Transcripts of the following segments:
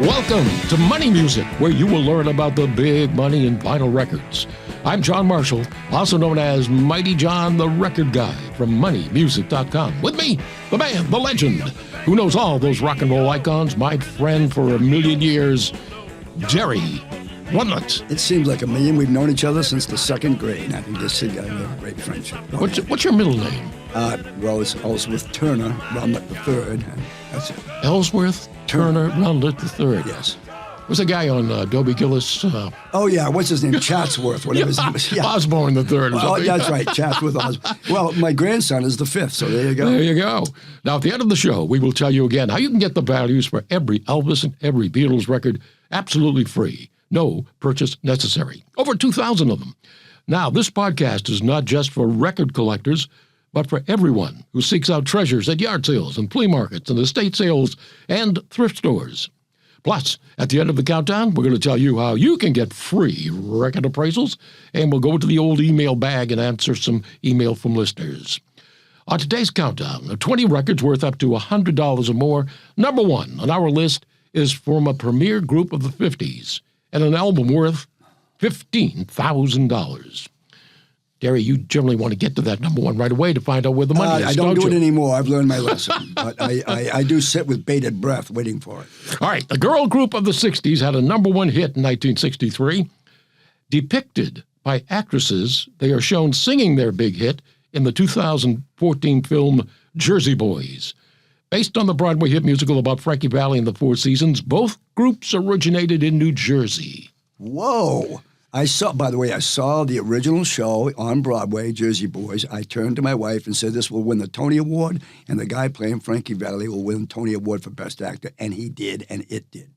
Welcome to Money Music, where you will learn about the big money in vinyl records. I'm John Marshall, also known as Mighty John, the record guy from MoneyMusic.com. With me, the man, the legend, who knows all those rock and roll icons, my friend for a million years, Derry Rundlett. It seems like a million. We've known each other since the second grade. I think this guy has a great friendship. What's your middle name? Well, it's Ellsworth Turner Rundlett III. That's it. Ellsworth Turner Rundlett III. Yes. Was a guy on Dobie Gillis. Oh, yeah. What's his name? Chatsworth. Whatever his name is. Yeah. Osborne the Third. Oh, that's right. Chatsworth Osborne. Well, my grandson is the fifth, so there you go. There you go. Now, at the end of the show, we will tell you again how you can get the values for every Elvis and every Beatles record absolutely free. No purchase necessary. Over 2,000 of them. Now, this podcast is not just for record collectors, but for everyone who seeks out treasures at yard sales and flea markets and estate sales and thrift stores. Plus, at the end of the countdown, we're going to tell you how you can get free record appraisals, and we'll go to the old email bag and answer some email from listeners. On today's countdown, 20 records worth up to $100 or more. Number one on our list is from a premier group of the 50s, and an album worth $15,000. Derry, you generally want to get to that number one right away to find out where the money is. I don't do it anymore. I've learned my lesson. But I do sit with bated breath waiting for it. All right. The girl group of the 60s had a number one hit in 1963. Depicted by actresses, they are shown singing their big hit in the 2014 film Jersey Boys. Based on the Broadway hit musical about Frankie Valli and the Four Seasons, both groups originated in New Jersey. Whoa. By the way, I saw the original show on Broadway, Jersey Boys. I turned to my wife and said, this will win the Tony Award, and the guy playing Frankie Valli will win the Tony Award for Best Actor. And he did, and it did.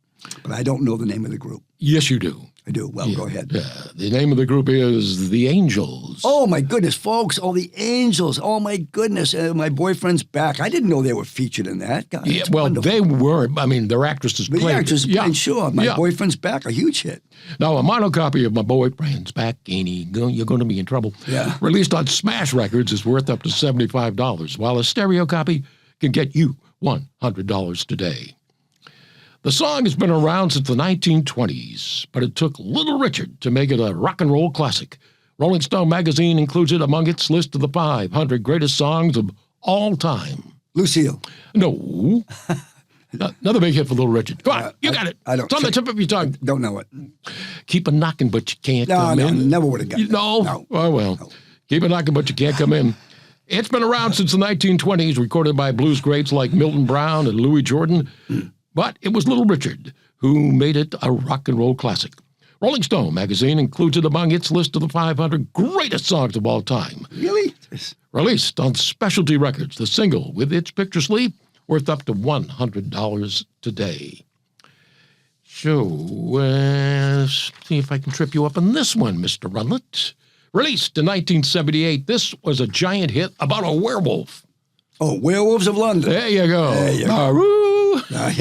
But I don't know the name of the group. Yes, you do. I do. Well, go ahead. The name of the group is The Angels. Oh, my goodness, folks. Oh, The Angels. Oh, my goodness. My boyfriend's back. I didn't know they were featured in that. God, yeah, well, wonderful. They were. I mean, their actresses played. The actresses played, sure. My boyfriend's back, a huge hit. Now, a monocopy of My Boyfriend's Back, ain't he? You're going to be in trouble. Yeah. Released on Smash Records is worth up to $75, while a stereo copy can get you $100 today. The song has been around since the 1920s, but it took Little Richard to make it a rock and roll classic. Rolling Stone magazine includes it among its list of the 500 greatest songs of all time. Lucille. No. Another big hit for Little Richard. Come on, you got it. I don't. It's on the tip of your tongue. Don't know it. Keep a knocking, but you can't come in. No, never would have gotten it. No? Oh, well. No. Keep a knocking, but you can't come in. It's been around since the 1920s, recorded by blues greats like Milton Brown and Louis Jordan. But it was Little Richard who made it a rock and roll classic. Rolling Stone magazine includes it among its list of the 500 greatest songs of all time. Really? Released on Specialty Records, the single with its picture sleeve worth up to $100 today. So, see if I can trip you up on this one, Mr. Rundlett. Released in 1978, this was a giant hit about a werewolf. Oh, Werewolves of London. There you go. There you go. I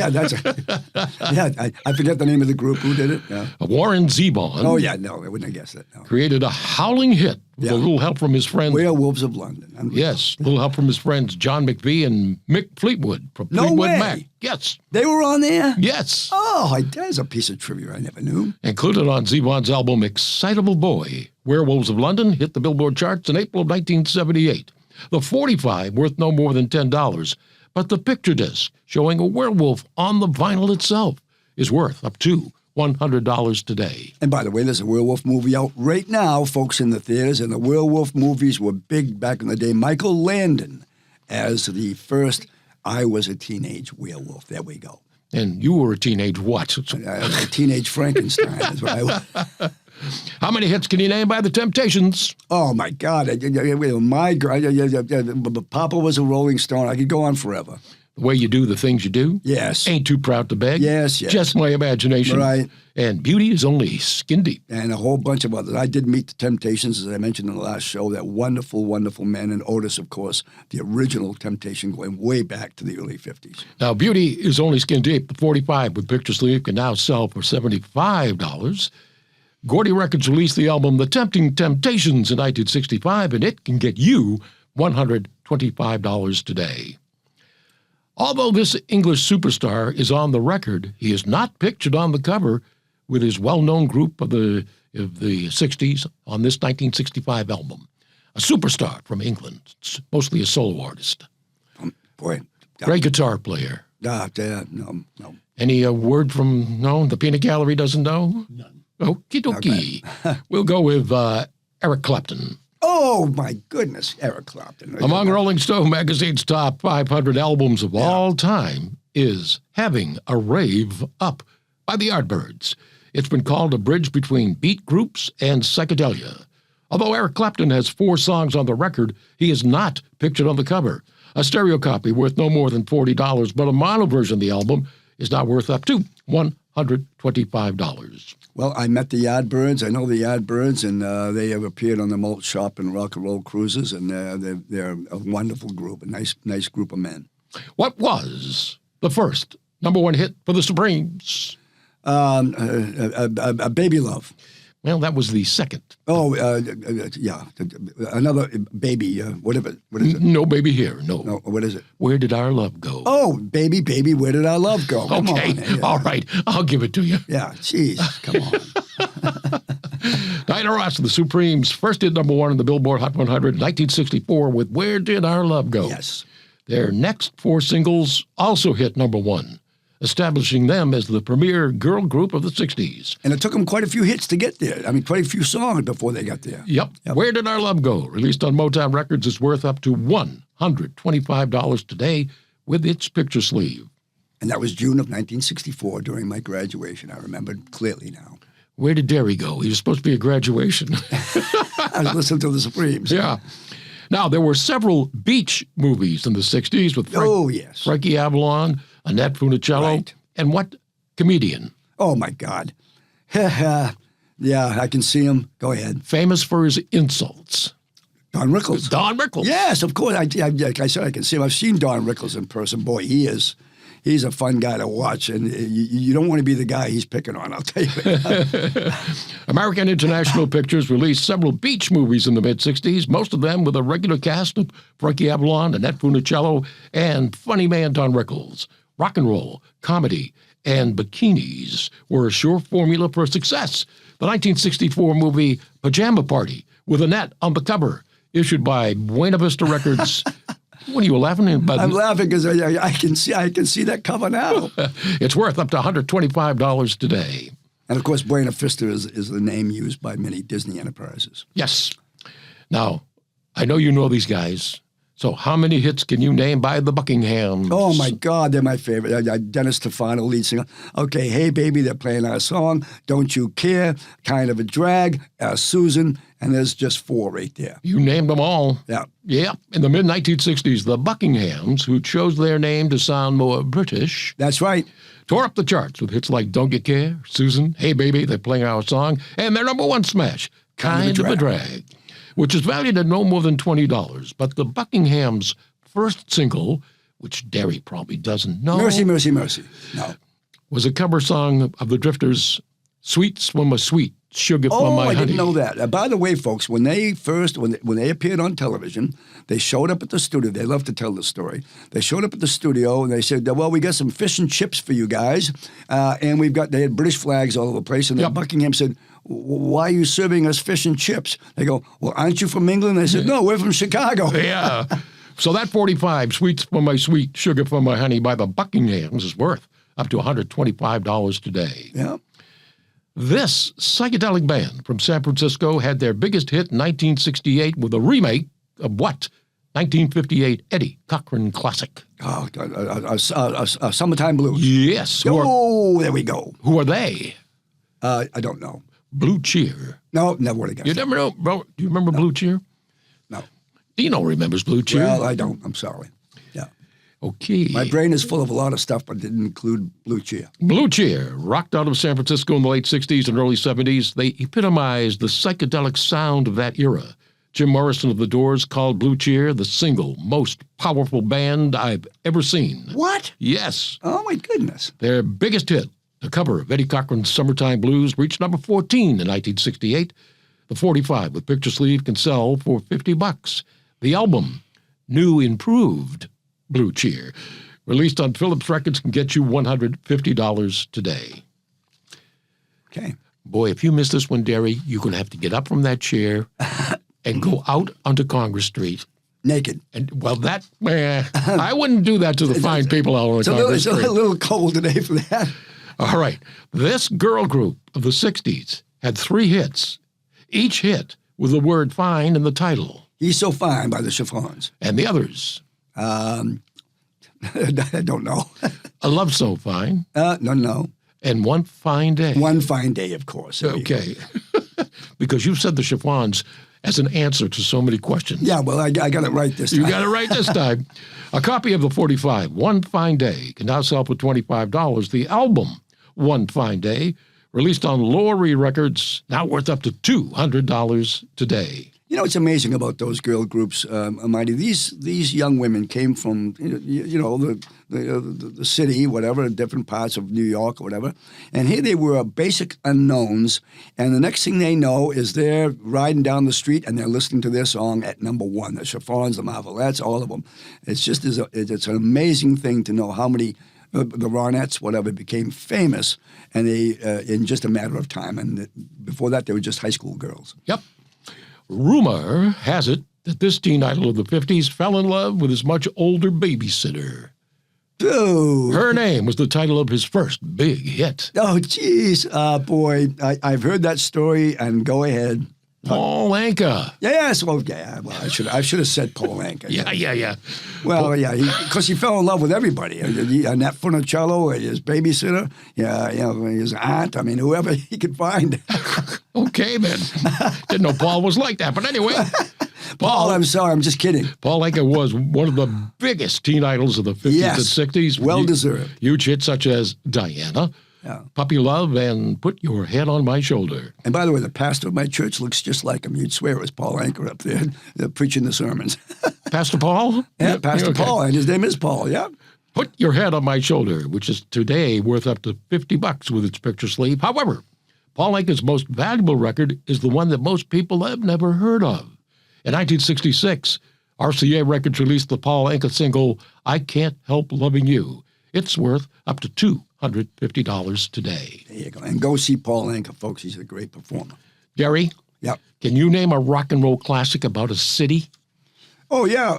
forget the name of the group. Who did it? Yeah. Warren Zevon. Oh, yeah, no, I wouldn't have guessed that. No. Created a howling hit with a little help from his friends. Werewolves of London. Yes, a little help from his friends John McVie and Mick Fleetwood from Fleetwood Mac. Yes. They were on there? Yes. Oh, that's a piece of trivia I never knew. Included on Zevon's album Excitable Boy, Werewolves of London hit the Billboard charts in April of 1978. The 45 worth no more than $10, but the picture disc showing a werewolf on the vinyl itself is worth up to $100 today. And by the way, there's a werewolf movie out right now, folks, in the theaters, and the werewolf movies were big back in the day. Michael Landon as the first I Was a Teenage Werewolf. There we go. And you were a teenage what? A teenage Frankenstein is what I was. How many hits can you name by the Temptations? Oh, my God. Papa was a Rolling Stone. I could go on forever. The Way You Do the Things You Do? Yes. Ain't Too Proud to Beg? Yes. Just My Imagination? Right. And Beauty is Only Skin Deep. And a whole bunch of others. I did meet the Temptations, as I mentioned in the last show, that wonderful, wonderful man. And Otis, of course, the original Temptation going way back to the early 50s. Now, Beauty is Only Skin Deep, the 45 with picture sleeve, can now sell for $75. Gordy Records released the album The Tempting Temptations in 1965, and it can get you $125 today. Although this English superstar is on the record, he is not pictured on the cover with his well-known group of the 60s on this 1965 album. A superstar from England, mostly a solo artist. Boy. Great guitar player. No. Any word from, no, the peanut gallery doesn't know? None. Okie dokie. We'll go with Eric Clapton. Oh, my goodness, Eric Clapton. Among Rolling Stone magazine's top 500 albums of all time is Having a Rave Up by the Yardbirds. It's been called a bridge between beat groups and psychedelia. Although Eric Clapton has 4 songs on the record, he is not pictured on the cover. A stereo copy worth no more than $40, but a mono version of the album is now worth up to $125. Well, I met the Yardbirds. I know the Yardbirds, and they have appeared on the Malt Shop and Rock and Roll Cruises, and they're a wonderful group, a nice group of men. What was the first #1 hit for the Supremes? A Baby Love. Well, that was the second. Oh, yeah. Another Baby, whatever. What is it? No Baby Here, no. No, what is it? Where Did Our Love Go? Oh, Baby, Baby, Where Did Our Love Go? Come okay, on. Yeah. All right, I'll give it to you. Yeah, jeez, come on. Diana Ross and the Supremes first hit #1 in the Billboard Hot 100 in 1964 with Where Did Our Love Go? Yes. Their next 4 singles also hit #1, establishing them as the premier girl group of the 60s. And it took them quite a few hits to get there. I mean, quite a few songs before they got there. Yep. Where Did Our Love Go? Released on Motown Records, is worth up to $125 today with its picture sleeve. And that was June of 1964 during my graduation. I remember clearly now. Where did Derry go? He was supposed to be a graduation. I was listening to the Supremes. Yeah. Now, there were several beach movies in the 60s with yes. Frankie Avalon, Annette Funicello, Right. and what comedian? Oh, my God. Yeah, I can see him. Go ahead. Famous for his insults. Don Rickles. Don Rickles. Yes, of course. Like I said, I can see him. I've seen Don Rickles in person. Boy, he's a fun guy to watch, and you don't want to be the guy he's picking on, I'll tell you. American International Pictures released several beach movies in the mid-'60s, most of them with a regular cast of Frankie Avalon, Annette Funicello, and funny man Don Rickles. Rock and roll, comedy, and bikinis were a sure formula for success. The 1964 movie Pajama Party with Annette on the cover, issued by Buena Vista Records. What are you laughing at? I'm laughing because I can see that cover now. It's worth up to $125 today. And of course, Buena Vista is the name used by many Disney enterprises. Yes. Now, I know you know these guys. So how many hits can you name by the Buckinghams? Oh, my God, they're my favorite. Dennis Stefano, lead singer. Okay, Hey Baby, they're playing our song. Don't You Care, Kind of a Drag, Susan, and there's just 4 right there. You named them all. Yeah. Yeah. In the mid-1960s, the Buckinghams, who chose their name to sound more British, That's right. tore up the charts with hits like Don't You Care, Susan, Hey Baby, they're playing our song, and their #1 smash, Kind of a Drag, which is valued at no more than $20. But the Buckinghams' first single, which Derry probably doesn't know, Mercy, Mercy, Mercy. No. was a cover song of the Drifters' Sweet Swimmer Sweet, Sugar for My I Honey. didn't know that. By the way, folks, when they appeared on television, they showed up at the studio. They love to tell the story. They showed up at the studio and they said, "Well, we got some fish and chips for you guys, and they had British flags all over the place." And then Buckingham said, "Why are you serving us fish and chips?" They go, "Well, aren't you from England?" They said, "No, we're from Chicago." Yeah. So that 45, Sweets for My Sweet, Sugar for My Honey by the Buckinghams is worth up to $125 today. Yeah. This psychedelic band from San Francisco had their biggest hit in 1968 with a remake of what? 1958 Eddie Cochran classic. Oh, Summertime Blues. Yes. There we go. Who are they? I don't know. Blue Cheer. No, never would have guessed. You never know, bro? Do you remember Blue Cheer? No. Dino remembers Blue Cheer. Well, I don't. I'm sorry. Yeah. Okay. My brain is full of a lot of stuff, but it didn't include Blue Cheer. Blue Cheer, rocked out of San Francisco in the late 60s and early 70s, they epitomized the psychedelic sound of that era. Jim Morrison of The Doors called Blue Cheer the single most powerful band I've ever seen. What? Yes. Oh, my goodness. Their biggest hit, the cover of Eddie Cochran's Summertime Blues, reached number 14 in 1968. The 45 with picture sleeve can sell for $50. The album, New Improved Blue Cheer, released on Phillips Records, can get you $150 today. Okay. Boy, if you miss this one, Derry, you're going to have to get up from that chair and go out onto Congress Street. Naked. And, well, I wouldn't do that to the fine people out on Congress Street. It's a little cold today for that. All right. This girl group of the 60s had 3 hits, each hit with the word fine in the title. He's So Fine by the Chiffons. And the others? I don't know. A Love So Fine. No. And One Fine Day. One Fine Day, of course. Okay. Because you said the Chiffons as an answer to so many questions. Yeah, well, I got it right this time. You got it right this time. A copy of the 45, One Fine Day, can now sell for $25. The album, One Fine Day, released on Lowry Records, now worth up to $200 today. You know, it's amazing about those girl groups, Mighty. These young women came from, the city, whatever, different parts of New York or whatever. And here they were basic unknowns. And the next thing they know is they're riding down the street and they're listening to their song at number 1. The Chiffons, the Marvelettes, all of them. It's just it's an amazing thing to know how many the Ronettes, whatever, became famous, and they in just a matter of time. And before that, they were just high school girls. Yep. Rumor has it that this teen idol of the 50s fell in love with his much older babysitter. Dude. Her name was the title of his first big hit. Oh, jeez. Boy, I've heard that story, and go ahead. Paul Anka. Yes, well, yeah. Well, I should have said Paul Anka. Yeah. Well, yeah, because he fell in love with everybody. Annette Funicello, his babysitter, his aunt. I mean, whoever he could find. Okay, then. Didn't know Paul was like that. But anyway, Paul, I'm sorry, I'm just kidding. Paul Anka was one of the biggest teen idols of the 50s and 60s. Well deserved. Huge hits such as Diana, Puppy Love, and Put Your Head on My Shoulder. And by the way, the pastor of my church looks just like him. You'd swear it was Paul Anka up there preaching the sermons. Pastor Paul? Yeah, Pastor Paul, and his name is Paul, yeah. Put Your Head on My Shoulder, which is today worth up to $50 with its picture sleeve. However, Paul Anka's most valuable record is the one that most people have never heard of. In 1966, RCA Records released the Paul Anka single, I Can't Help Loving You. It's worth up to $250 today. There you go. And go see Paul Anka, folks. He's a great performer. Gary? Yep. Can you name a rock and roll classic about a city? Oh, yeah.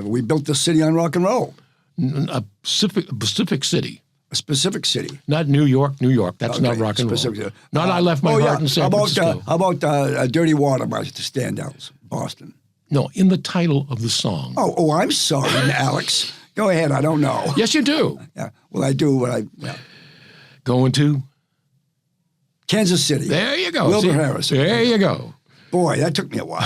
We built the city on rock and roll. A specific city. A specific city. Not New York. That's not rock and roll. Not I Left My Heart in San Francisco. How about Dirty Water by the Standouts, Boston? No, in the title of the song. Oh, I'm sorry, Alex. Go ahead. I don't know. Yes, you do. Yeah. Well, I do. Going to? Kansas City. There you go. Wilbur Harrison. There you go. Boy, that took me a while.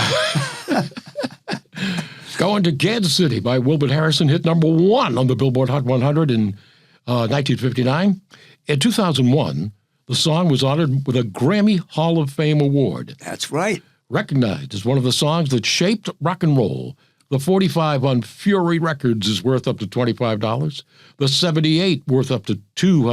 Going to Kansas City by Wilbur Harrison, hit number 1 on the Billboard Hot 100 in 1959. In 2001, the song was honored with a Grammy Hall of Fame award. That's right. Recognized as one of the songs that shaped rock and roll. The 45 on Fury Records is worth up to $25. The 78 worth up to $200.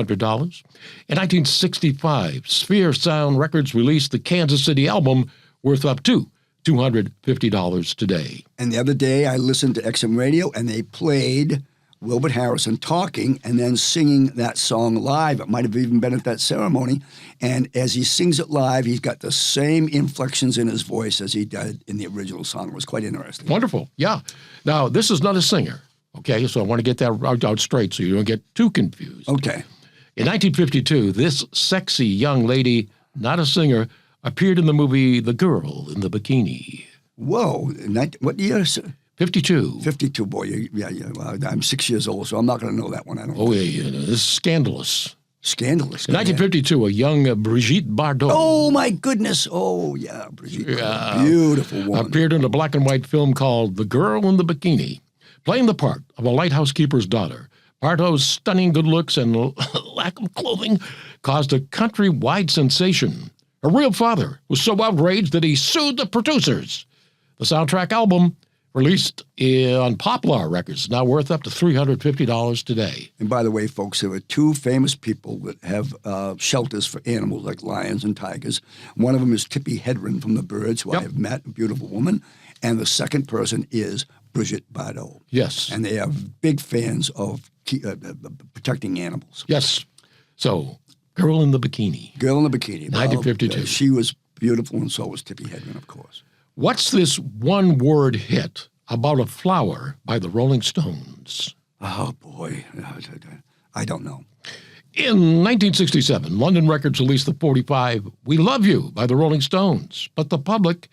In 1965, Sphere Sound Records released the Kansas City album worth up to $250 today. And the other day I listened to XM Radio and they played Wilbur Harrison talking and then singing that song live. It might have even been at that ceremony. And as he sings it live, he's got the same inflections in his voice as he did in the original song. It was quite interesting. Wonderful. Yeah. Now, this is not a singer, okay? So I want to get that out straight so you don't get too confused. Okay. In 1952, this sexy young lady, not a singer, appeared in the movie The Girl in the Bikini. Whoa. What year? 52. 52, boy. Yeah. Well, I'm 6 years old, so I'm not going to know that one. I don't. Oh, yeah. This is scandalous. Scandalous. In 1952, a young Brigitte Bardot. Oh, my goodness. Oh, yeah. Brigitte. Beautiful woman. Appeared in a black and white film called The Girl in the Bikini. Playing the part of a lighthouse keeper's daughter, Bardot's stunning good looks and lack of clothing caused a countrywide sensation. Her real father was so outraged that he sued the producers. The soundtrack album, released on Poplar Records, now worth up to $350 today. And by the way, folks, there are 2 famous people that have shelters for animals like lions and tigers. One of them is Tippi Hedren from the Birds, who I have met, a beautiful woman. and the second person is Brigitte Bardot. Yes. And they are big fans of protecting animals. Yes. So, Girl in the Bikini. Girl in the Bikini. 1952. She was beautiful, and so was Tippi Hedren, of course. What's this one-word hit about a flower by the Rolling Stones? Oh, boy. I don't know. In 1967, London Records released the 45 We Love You by the Rolling Stones, but the public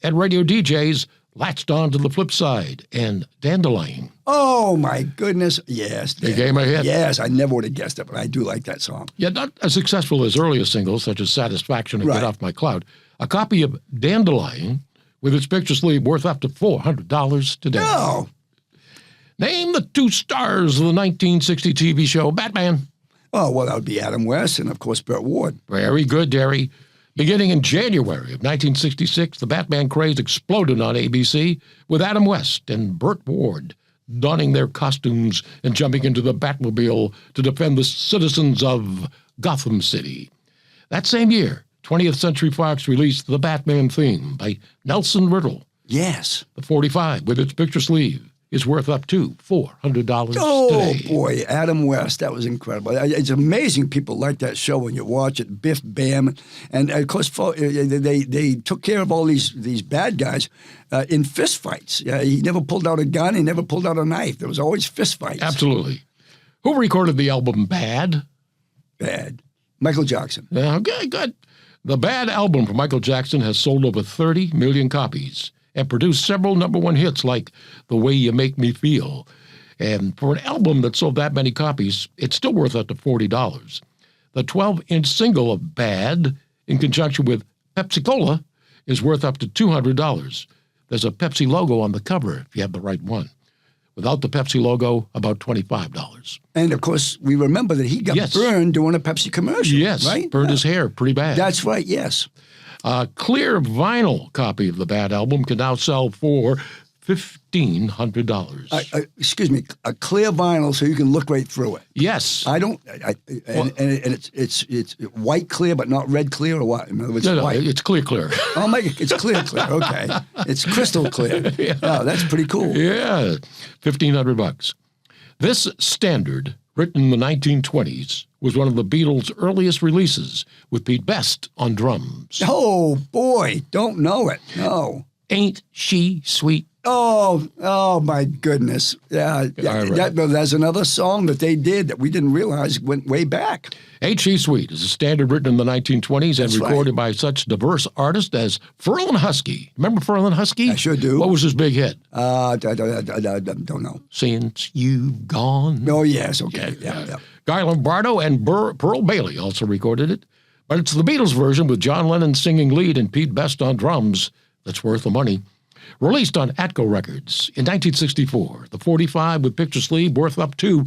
and radio DJs latched on to the flip side and Dandelion. Oh, my goodness. Yes. Became a hit. Yes, I never would have guessed it, but I do like that song. Yet not as successful as earlier singles such as Satisfaction and Right. Get Off My Cloud. A copy of Dandelion with its picture sleeve worth up to $400 today. No. Name the two stars of the 1960 TV show Batman. Oh, well, that would be Adam West and, of course, Burt Ward. Very good, Derry. Beginning in January of 1966, the Batman craze exploded on ABC with Adam West and Burt Ward donning their costumes and jumping into the Batmobile to defend the citizens of Gotham City. That same year, 20th Century Fox released the Batman theme by Nelson Riddle. Yes. The 45 with its picture sleeve is worth up to $400 Oh, today. boy, Adam West, that was incredible. It's amazing people like that show when you watch it, Biff, Bam. And, of course, they took care of all these bad guys in fist fights. He never pulled out a gun. He never pulled out a knife. There was always fist fights. Absolutely. Who recorded the album Bad? Bad. Michael Jackson. Okay, good. The Bad album from Michael Jackson has sold over 30 million copies and produced several #1 hits like The Way You Make Me Feel. And for an album that sold that many copies, it's still worth up to $40. The 12-inch single of Bad, in conjunction with Pepsi-Cola, is worth up to $200. There's a Pepsi logo on the cover if you have the right one. Without the Pepsi logo, about $25. And, of course, we remember that he got Yes. burned doing a Pepsi commercial. Yes, right? burned his hair pretty bad. That's right, yes. A clear vinyl copy of the Bad album can now sell for $1,500. Excuse me, a clear vinyl so you can look right through it. Yes. And it's white clear but not red clear or what? In other words, No, white. it's clear. Oh my! It's clear. Okay, it's crystal clear. Yeah, that's pretty cool. Yeah, $1,500. This standard, written in the 1920s, was one of the Beatles' earliest releases, with Pete Best on drums. Oh boy, don't know it. No. Ain't She Sweet? Oh my goodness. Yeah, right. that's another song that they did that we didn't realize went way back. Ain't She Sweet is a standard written in the 1920s and That's right. recorded by such diverse artists as Ferlin Husky. Remember Ferlin Husky? I sure do. What was his big hit? I don't know. Since You've Gone. Oh yes, okay, yeah. Guy Lombardo and Pearl Bailey also recorded it. But it's the Beatles version with John Lennon singing lead and Pete Best on drums that's worth the money. Released on Atco Records in 1964, the 45 with picture sleeve worth up to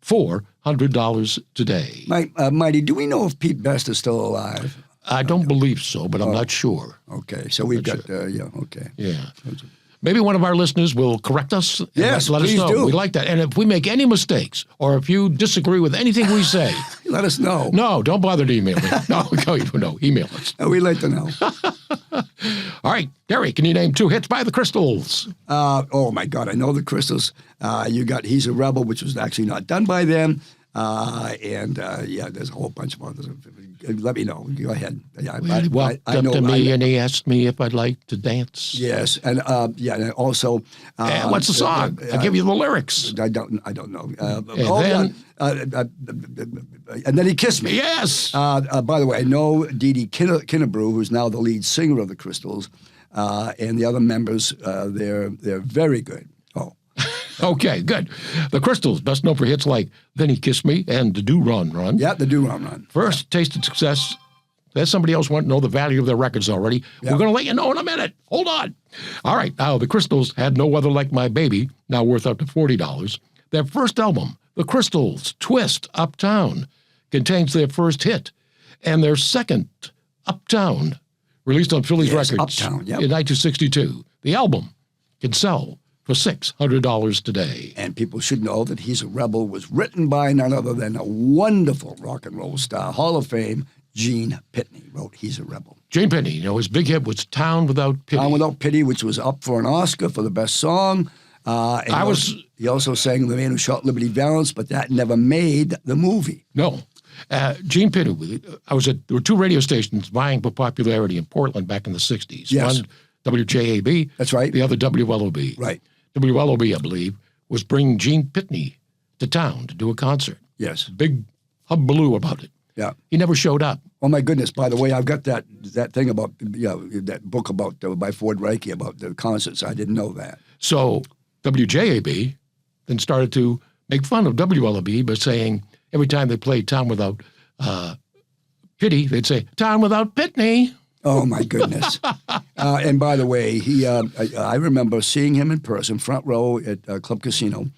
$400 today. Mighty, do we know if Pete Best is still alive? I don't believe so, but I'm not sure. Okay, so we've got, okay. Yeah. Maybe one of our listeners will correct us. And Yes, let us please know. do. We like that. And if we make any mistakes or if you disagree with anything we say, Let us know. no, don't bother to email me. No, email us. We'd like to know. All right, Derry, can you name two hits by the Crystals? Oh, my God, I know the Crystals. You got He's a Rebel, which was actually not done by them. There's a whole bunch of others. Let me know. Go ahead. Yeah, Well, he walked up to me and he asked me if I'd like to dance. Yes, and and also. And what's the song? I'll give you the lyrics. I don't know. then- And then he kissed me. Yes. By the way, I know Dee Dee Kinnebrew, who's now the lead singer of the Crystals, and the other members. They're very good. Oh, Okay, good. The Crystals, best known for hits like Then He Kissed Me and The Do Run Run. yeah, the Do-Run. First tasted success. There's somebody else want to know the value of their records already. Yeah. We're going to let you know in a minute. Hold on. All right, now the Crystals had No Other Like My Baby, now worth up to $40. Their first album, The Crystals' Twist Uptown, contains their first hit. And their second, Uptown, released on Phillies Yes, Records Uptown, yep. in 1962. The album can sell for $600 today. And people should know that He's a Rebel was written by none other than a wonderful rock and roll star, Hall of Fame, Gene Pitney wrote He's a Rebel. Gene Pitney, you know, his big hit was Town Without Pity. Town Without Pity, which was up for an Oscar for the best song. He also sang The Man Who Shot Liberty Valance, but that never made the movie. No. Gene Pitney, there were two radio stations vying for popularity in Portland back in the 60s. Yes. One, WJAB. That's right. The other, WLOB. Right. WLOB, I believe, was bringing Gene Pitney to town to do a concert. Yes. Big hullabaloo about it. Yeah. He never showed up. Oh, my goodness. By the way, I've got that thing about, that book about by Ford Reiki about the concerts. I didn't know that. So WJAB then started to make fun of WLOB by saying every time they played Town Without Pity, they'd say, Town Without Pitney. Oh, my goodness. And by the way, I remember seeing him in person, front row at Club Casino,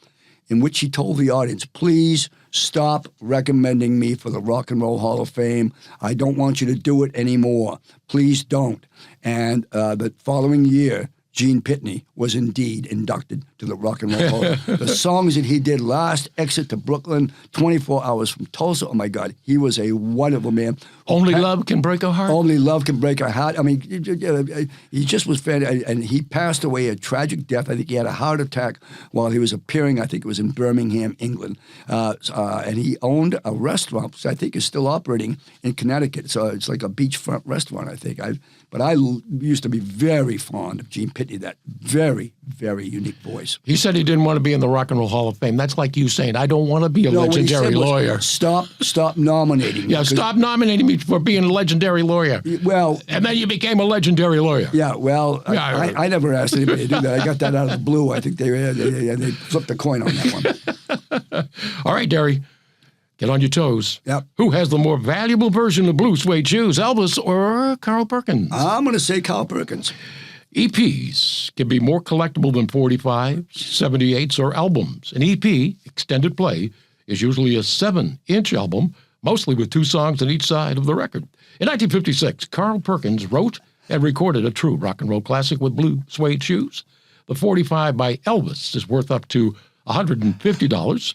in which he told the audience, please stop recommending me for the Rock and Roll Hall of Fame. I don't want you to do it anymore. Please don't. And the following year, Gene Pitney was indeed inducted to the Rock and Roll Hall. The songs that he did, Last Exit to Brooklyn, 24 Hours from Tulsa, oh my God, he was a wonderful man. Only Love Can Break a Heart? Only Love Can Break a Heart. I mean, he just was fantastic. And he passed away a tragic death. I think he had a heart attack while he was appearing, I think it was in Birmingham, England. And he owned a restaurant, which I think is still operating in Connecticut. So it's like a beachfront restaurant, I think. But I used to be very fond of Gene Pitney, that very, very unique voice. He said he didn't want to be in the Rock and Roll Hall of Fame. That's like you saying, I don't want to be a legendary lawyer. Stop nominating me. Yeah, stop nominating me for being a legendary lawyer. Well, and then you became a legendary lawyer. Yeah, well, I never asked anybody to do that. I got that out of the blue. I think they flipped a coin on that one. All right, Derry. Get on your toes. Yep. Who has the more valuable version of blue suede shoes, Elvis or Carl Perkins? I'm going to say Carl Perkins. EPs can be more collectible than 45s, 78s, or albums. An EP, extended play, is usually a 7-inch album, mostly with 2 songs on each side of the record. In 1956, Carl Perkins wrote and recorded a true rock and roll classic with blue suede shoes. The 45 by Elvis is worth up to $150.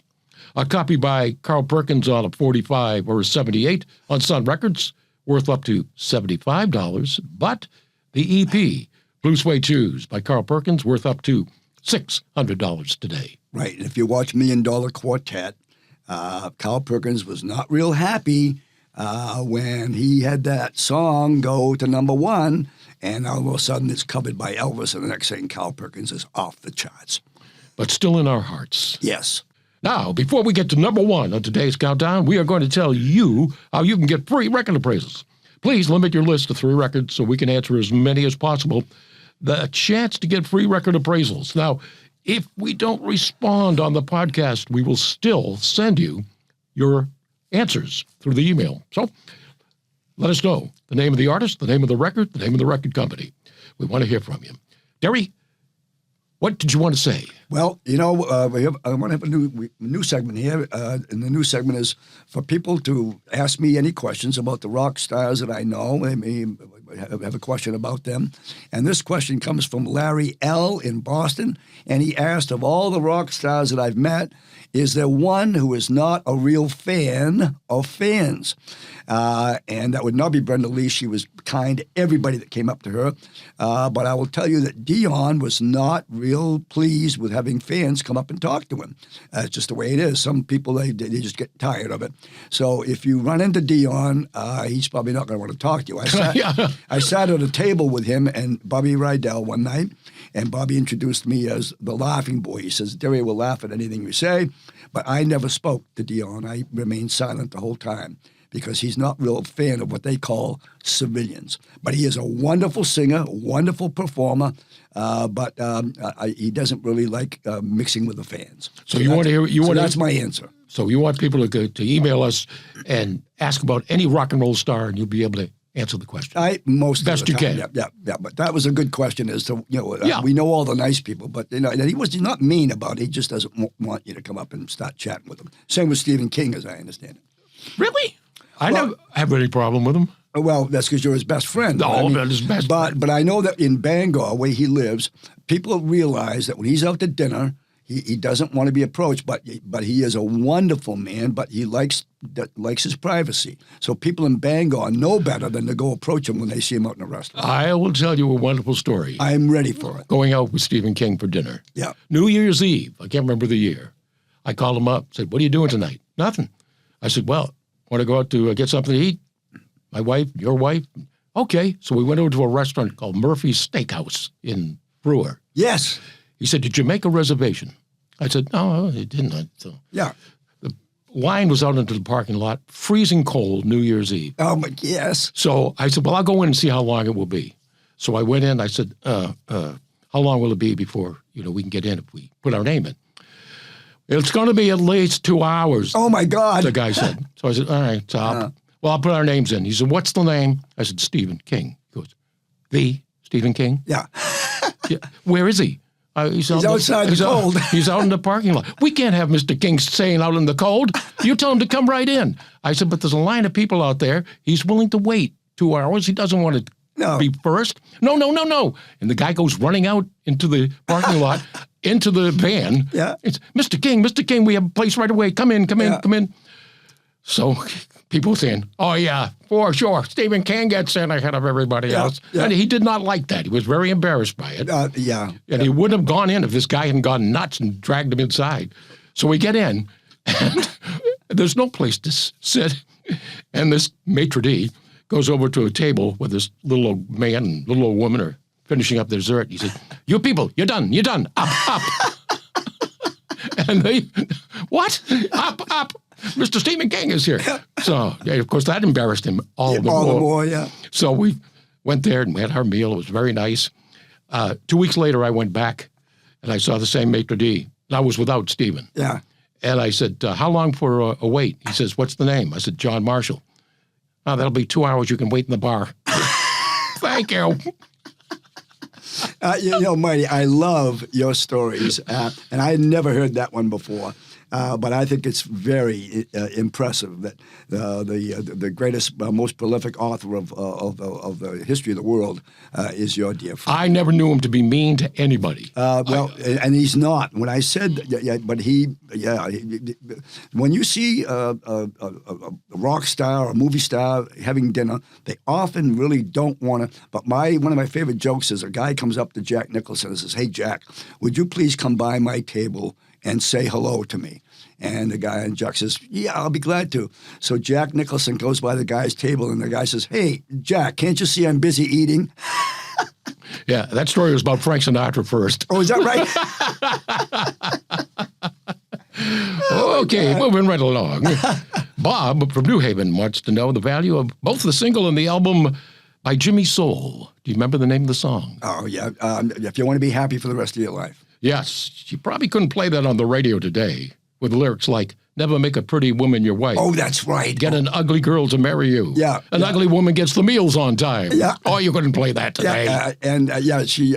A copy by Carl Perkins on a 45 or a 78 on Sun Records, worth up to $75. But the EP, Blue Suede Shoes by Carl Perkins, worth up to $600 today. Right. And if you watch $1 Million Quartet, Carl Perkins was not real happy when he had that song go to number 1, and all of a sudden it's covered by Elvis, and the next thing, Carl Perkins is off the charts. But still in our hearts. Yes. Now, before we get to number 1 on today's countdown, we are going to tell you how you can get free record appraisals. Please limit your list to 3 records so we can answer as many as possible. The chance to get free record appraisals. Now, if we don't respond on the podcast, we will still send you your answers through the email. So let us know the name of the artist, the name of the record, the name of the record company. We want to hear from you. Derry, what did you want to say? Well, I want to have a new segment here, and the new segment is for people to ask me any questions about the rock stars that I know. I may have a question about them. And this question comes from Larry L. in Boston, and he asked, of all the rock stars that I've met, is there one who is not a real fan of fans? And that would not be Brenda Lee. She was kind to everybody that came up to her. But I will tell you that Dion was not real pleased with having fans come up and talk to him. It's just the way it is. Some people, they just get tired of it. So if you run into Dion, he's probably not going to want to talk to you. I sat at a table with him and Bobby Rydell one night, and Bobby introduced me as the laughing boy. He says, Derry will laugh at anything you say. But I never spoke to Dion. I remained silent the whole time, because he's not real fan of what they call civilians. But he is a wonderful singer, wonderful performer, but he doesn't really like mixing with the fans. So you want to hear? That's my answer. So you want people to email us and ask about any rock and roll star, and you'll be able to answer the question. Most best of the you time, can. Yeah. But that was a good question. As to we know all the nice people, but and he's not mean about it. He just doesn't want you to come up and start chatting with him. Same with Stephen King, as I understand it. Really? I never have any problem with him. Well, that's because you're his best friend. No, not his best friend. But I know that in Bangor, where he lives, people realize that when he's out to dinner He doesn't want to be approached, but he is a wonderful man, but he likes his privacy. So people in Bangor know better than to go approach him when they see him out in a restaurant. I will tell you a wonderful story. I'm ready for it. Going out with Stephen King for dinner. Yeah. New Year's Eve. I can't remember the year. I called him up, said, "What are you doing tonight?" "Nothing." I said, "Well, want to go out to get something to eat?" "My wife, your wife?" "Okay." So we went over to a restaurant called Murphy's Steakhouse in Brewer. Yes. He said, "Did you make a reservation?" I said, "No, I didn't." So Yeah. the line was out into the parking lot, freezing cold, New Year's Eve. Oh, my, yes. So I said, "Well, I'll go in and see how long it will be." So I went in. I said, "How long will it be before we can get in if we put our name in?" "It's going to be at least 2 hours." Oh, my God. The guy said. So I said, "All right, so I'll put our names in." He said, "What's the name?" I said, "Stephen King." He goes, "The Stephen King?" Yeah. "Yeah. Where is he?" He's outside the cold. He's out in the parking lot. "We can't have Mr. King staying out in the cold. You tell him to come right in." I said, "But there's a line of people out there. He's willing to wait 2 hours. He doesn't want to be first." No. And the guy goes running out into the parking lot, into the van. Yeah. It's, Mr. King, we have a place right away. Come in. So people saying, "Oh, yeah, for sure. Stephen King gets in ahead of everybody else." Yeah. And he did not like that. He was very embarrassed by it. Yeah. And he wouldn't have gone in if this guy hadn't gone nuts and dragged him inside. So we get in, and there's no place to sit. And this maitre d' goes over to a table with this little old man and little old woman are finishing up their dessert. He said, "You people, you're done. Up." And they, "What? Up. Mr. Stephen King is here." So, of course, that embarrassed him all the more. Yeah. So we went there and we had our meal. It was very nice. 2 weeks later, I went back and I saw the same maitre d'. I was without Stephen. Yeah. And I said, "How long for a wait?" He says, "What's the name?" I said, "John Marshall." "Oh, that'll be 2 hours. You can wait in the bar." Thank you. Marty, I love your stories, and I had never heard that one before. But I think it's very impressive that the greatest, most prolific author of the history of the world is your dear friend. I never knew him to be mean to anybody. And he's not. When I said, when you see a rock star or a movie star having dinner, they often really don't want to. But one of my favorite jokes is a guy comes up to Jack Nicholson and says, "Hey, Jack, would you please come by my table and say hello to me?" And the guy and Jack says, "Yeah, I'll be glad to." So Jack Nicholson goes by the guy's table, and the guy says, "Hey, Jack, can't you see I'm busy eating?" Yeah, that story was about Frank Sinatra first. Oh, is that right? Okay, moving right along. Bob from New Haven wants to know the value of both the single and the album by Jimmy Soul. Do you remember the name of the song? Oh, yeah. If you want to be happy for the rest of your life. Yes. You probably couldn't play that on the radio today with lyrics like, "Never make a pretty woman your wife. Oh, that's right. Get an ugly girl to marry you. Yeah. An ugly woman gets the meals on time." Yeah. Oh, you couldn't play that today. She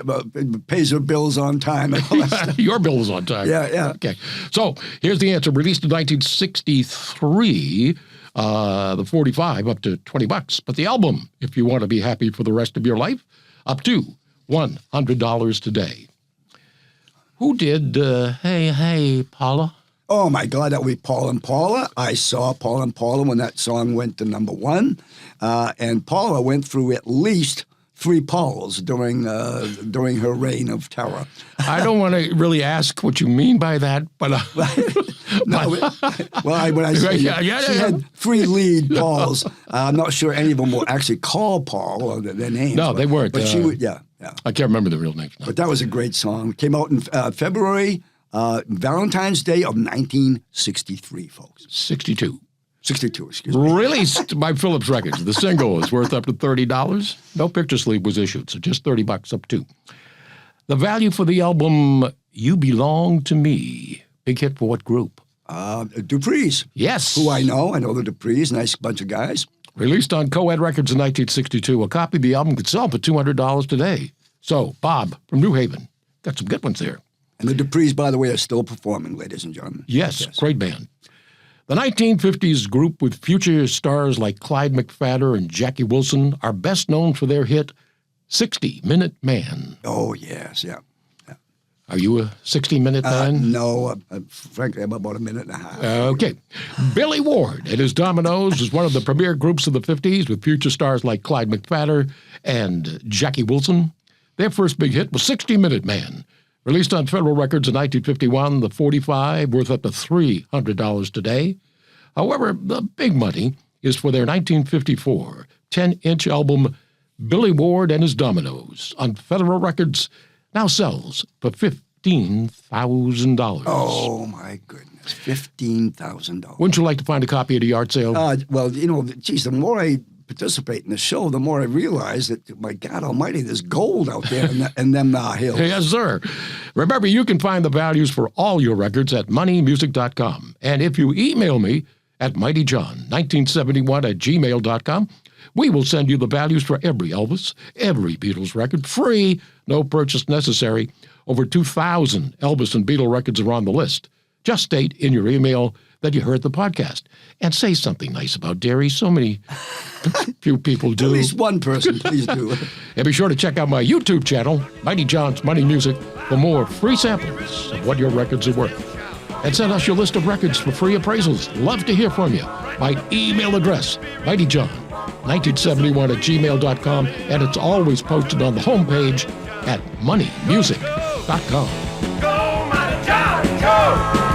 pays her bills on time. And all that stuff. Your bill is on time. Yeah. Okay. So here's the answer. Released in 1963, the 45 up to $20. But the album, if you want to be happy for the rest of your life, up to $100 today. Who did Hey Paula? Oh, my God, that would be Paul and Paula. I saw Paul and Paula when that song went to number one. And Paula went through at least 3 Pauls during her reign of terror. I don't want to really ask what you mean by that, but... When I say she had 3 lead Pauls. I'm not sure any of them were actually called Paul or their names. No, they weren't. But she would, yeah. I can't remember the real names now. But that was a great song. It came out in February, Valentine's Day of 1963, folks. 62. 62, excuse me. Released by Phillips Records. The single is worth up to $30. No picture sleeve was issued, so just $30 up to. The value for the album, You Belong to Me. Big hit for what group? Dupree's. Yes. Who I know. I know the Dupree's. Nice bunch of guys. Released on Co-Ed Records in 1962. A copy of the album could sell for $200 today. So, Bob from New Haven. Got some good ones there. And the Dupree's, by the way, are still performing, ladies and gentlemen. Yes. Great band. The 1950s group with future stars like Clyde McPhatter and Jackie Wilson are best known for their hit, 60 Minute Man. Oh, yes, yeah. Are you a 60-minute man? No, frankly, I'm about a minute and a half. Okay. Billy Ward and his Dominoes is one of the premier groups of the 50s with future stars like Clyde McPhatter and Jackie Wilson. Their first big hit was 60-Minute Man. Released on Federal Records in 1951, the 45, worth up to $300 today. However, the big money is for their 1954 10-inch album, Billy Ward and his Dominoes, on Federal Records, now sells for $15,000. Oh, my goodness, $15,000. Wouldn't you like to find a copy at a yard sale? Well, geez, the more I participate in the show, the more I realize that, my God almighty, there's gold out there in them hills. Yes, sir. Remember, you can find the values for all your records at moneymusic.com. And if you email me at mightyjohn1971@gmail.com, we will send you the values for every Elvis, every Beatles record, free, no purchase necessary. Over 2,000 Elvis and Beatle records are on the list. Just state in your email that you heard the podcast and say something nice about Derry. So few people do. At least one person, please do. And be sure to check out my YouTube channel, Mighty John's Money Music, for more free samples of what your records are worth. And send us your list of records for free appraisals. Love to hear from you. My email address, mightyjohn1971@gmail.com, and it's always posted on the homepage at moneymusic.com. Go, Mighty John, go!